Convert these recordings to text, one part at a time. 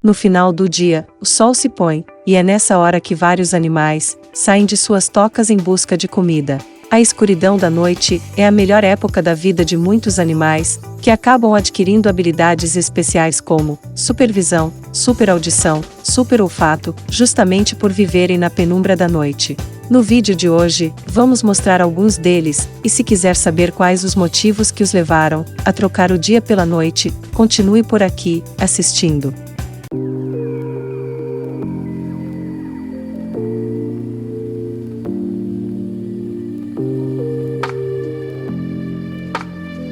No final do dia, o sol se põe, e é nessa hora que vários animais saem de suas tocas em busca de comida. A escuridão da noite é a melhor época da vida de muitos animais, que acabam adquirindo habilidades especiais como supervisão, superaudição, superolfato, justamente por viverem na penumbra da noite. No vídeo de hoje, vamos mostrar alguns deles, e se quiser saber quais os motivos que os levaram a trocar o dia pela noite, continue por aqui, assistindo.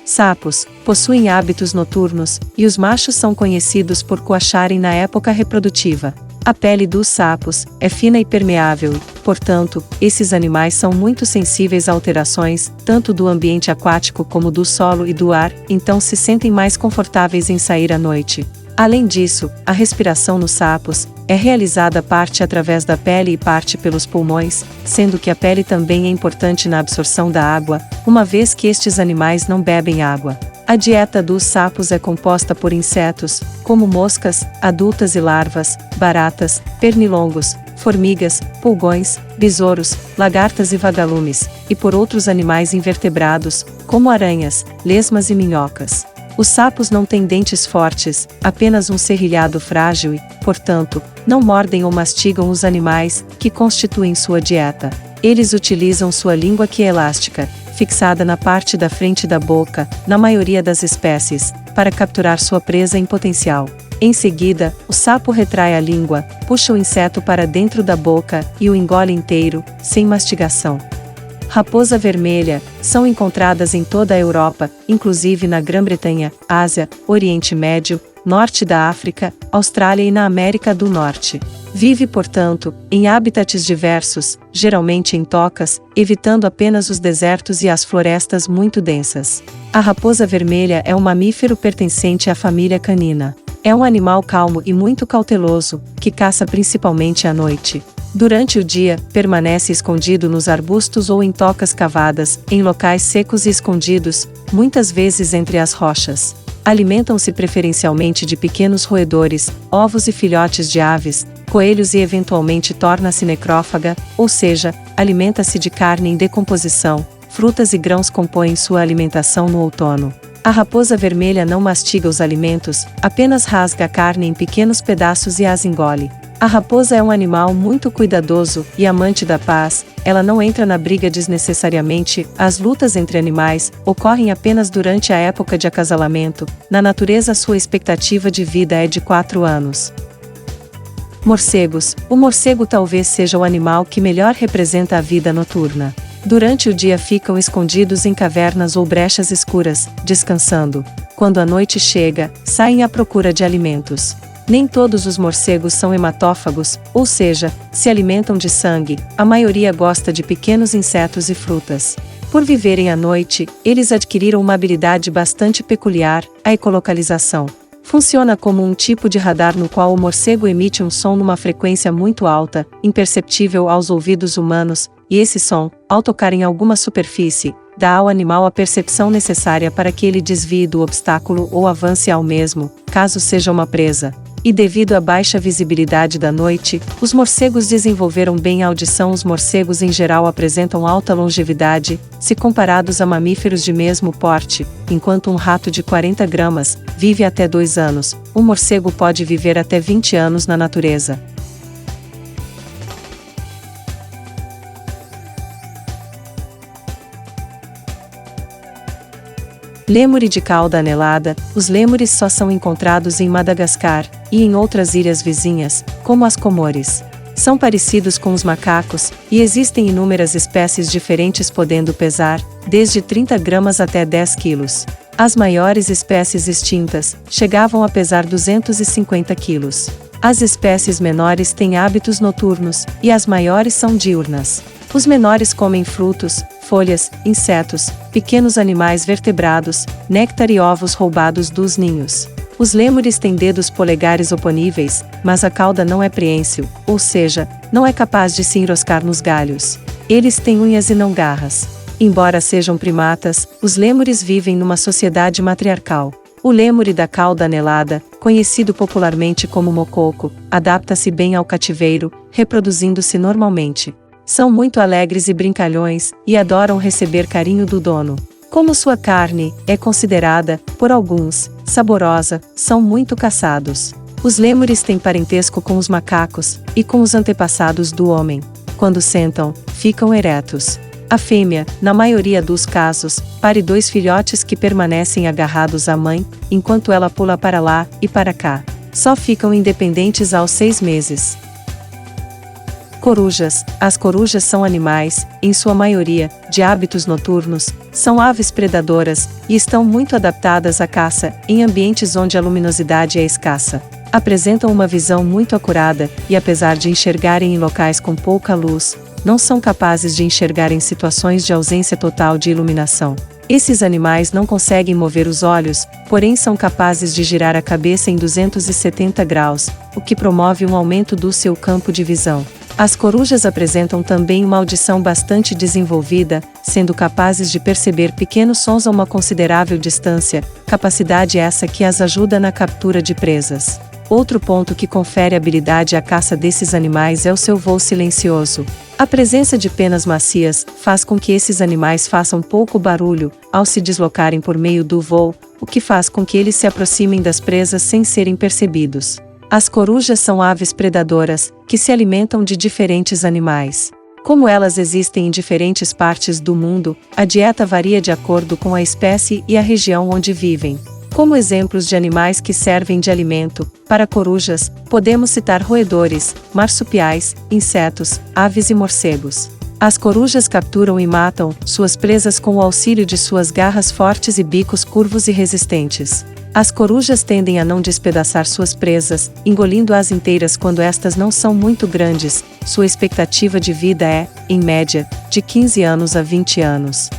Sapos possuem hábitos noturnos, e os machos são conhecidos por coacharem na época reprodutiva. A pele dos sapos é fina e permeável, portanto, esses animais são muito sensíveis a alterações, tanto do ambiente aquático como do solo e do ar, então se sentem mais confortáveis em sair à noite. Além disso, a respiração nos sapos é realizada parte através da pele e parte pelos pulmões, sendo que a pele também é importante na absorção da água, uma vez que estes animais não bebem água. A dieta dos sapos é composta por insetos, como moscas, adultas e larvas, baratas, pernilongos, formigas, pulgões, besouros, lagartas e vagalumes, e por outros animais invertebrados, como aranhas, lesmas e minhocas. Os sapos não têm dentes fortes, apenas um serrilhado frágil e, portanto, não mordem ou mastigam os animais que constituem sua dieta. Eles utilizam sua língua que é elástica, fixada na parte da frente da boca, na maioria das espécies, para capturar sua presa em potencial. Em seguida, o sapo retrai a língua, puxa o inseto para dentro da boca e o engole inteiro, sem mastigação. Raposa vermelha são encontradas em toda a Europa, inclusive na Grã-Bretanha, Ásia, Oriente Médio, Norte da África, Austrália e na América do Norte. Vive, portanto, em habitats diversos, geralmente em tocas, evitando apenas os desertos e as florestas muito densas. A raposa vermelha é um mamífero pertencente à família canina. É um animal calmo e muito cauteloso, que caça principalmente à noite. Durante o dia, permanece escondido nos arbustos ou em tocas cavadas, em locais secos e escondidos, muitas vezes entre as rochas. Alimentam-se preferencialmente de pequenos roedores, ovos e filhotes de aves, coelhos e eventualmente torna-se necrófaga, ou seja, alimenta-se de carne em decomposição. Frutas e grãos compõem sua alimentação no outono. A raposa vermelha não mastiga os alimentos, apenas rasga a carne em pequenos pedaços e as engole. A raposa é um animal muito cuidadoso e amante da paz, ela não entra na briga desnecessariamente, as lutas entre animais ocorrem apenas durante a época de acasalamento, na natureza sua expectativa de vida é de 4 anos. Morcegos. O morcego talvez seja o animal que melhor representa a vida noturna. Durante o dia ficam escondidos em cavernas ou brechas escuras, descansando. Quando a noite chega, saem à procura de alimentos. Nem todos os morcegos são hematófagos, ou seja, se alimentam de sangue, a maioria gosta de pequenos insetos e frutas. Por viverem à noite, eles adquiriram uma habilidade bastante peculiar, a ecolocalização. Funciona como um tipo de radar no qual o morcego emite um som numa frequência muito alta, imperceptível aos ouvidos humanos, e esse som, ao tocar em alguma superfície, dá ao animal a percepção necessária para que ele desvie do obstáculo ou avance ao mesmo, caso seja uma presa. E devido à baixa visibilidade da noite, os morcegos desenvolveram bem a audição. Os morcegos em geral apresentam alta longevidade, se comparados a mamíferos de mesmo porte, enquanto um rato de 40 gramas vive até 2 anos, um morcego pode viver até 20 anos na natureza. Lêmure de cauda anelada. Os lêmures só são encontrados em Madagascar, e em outras ilhas vizinhas, como as Comores. São parecidos com os macacos, e existem inúmeras espécies diferentes podendo pesar, desde 30 gramas até 10 quilos. As maiores espécies extintas chegavam a pesar 250 quilos. As espécies menores têm hábitos noturnos, e as maiores são diurnas. Os menores comem frutos, folhas, insetos, pequenos animais vertebrados, néctar e ovos roubados dos ninhos. Os lêmures têm dedos polegares oponíveis, mas a cauda não é preensil, ou seja, não é capaz de se enroscar nos galhos. Eles têm unhas e não garras. Embora sejam primatas, os lêmures vivem numa sociedade matriarcal. O lêmure da cauda anelada conhecido popularmente como mococo, adapta-se bem ao cativeiro, reproduzindo-se normalmente. São muito alegres e brincalhões, e adoram receber carinho do dono. Como sua carne é considerada, por alguns, saborosa, são muito caçados. Os lêmures têm parentesco com os macacos, e com os antepassados do homem. Quando sentam, ficam eretos. A fêmea, na maioria dos casos, pare 2 filhotes que permanecem agarrados à mãe, enquanto ela pula para lá e para cá. Só ficam independentes aos 6 meses. Corujas. As corujas são animais, em sua maioria, de hábitos noturnos, são aves predadoras, e estão muito adaptadas à caça, em ambientes onde a luminosidade é escassa. Apresentam uma visão muito acurada, e apesar de enxergarem em locais com pouca luz, não são capazes de enxergar em situações de ausência total de iluminação. Esses animais não conseguem mover os olhos, porém são capazes de girar a cabeça em 270 graus, o que promove um aumento do seu campo de visão. As corujas apresentam também uma audição bastante desenvolvida, sendo capazes de perceber pequenos sons a uma considerável distância, capacidade essa que as ajuda na captura de presas. Outro ponto que confere habilidade à caça desses animais é o seu voo silencioso. A presença de penas macias faz com que esses animais façam pouco barulho ao se deslocarem por meio do voo, o que faz com que eles se aproximem das presas sem serem percebidos. As corujas são aves predadoras, que se alimentam de diferentes animais. Como elas existem em diferentes partes do mundo, a dieta varia de acordo com a espécie e a região onde vivem. Como exemplos de animais que servem de alimento para corujas, podemos citar roedores, marsupiais, insetos, aves e morcegos. As corujas capturam e matam suas presas com o auxílio de suas garras fortes e bicos curvos e resistentes. As corujas tendem a não despedaçar suas presas, engolindo-as inteiras quando estas não são muito grandes. Sua expectativa de vida é, em média, de 15 anos a 20 anos.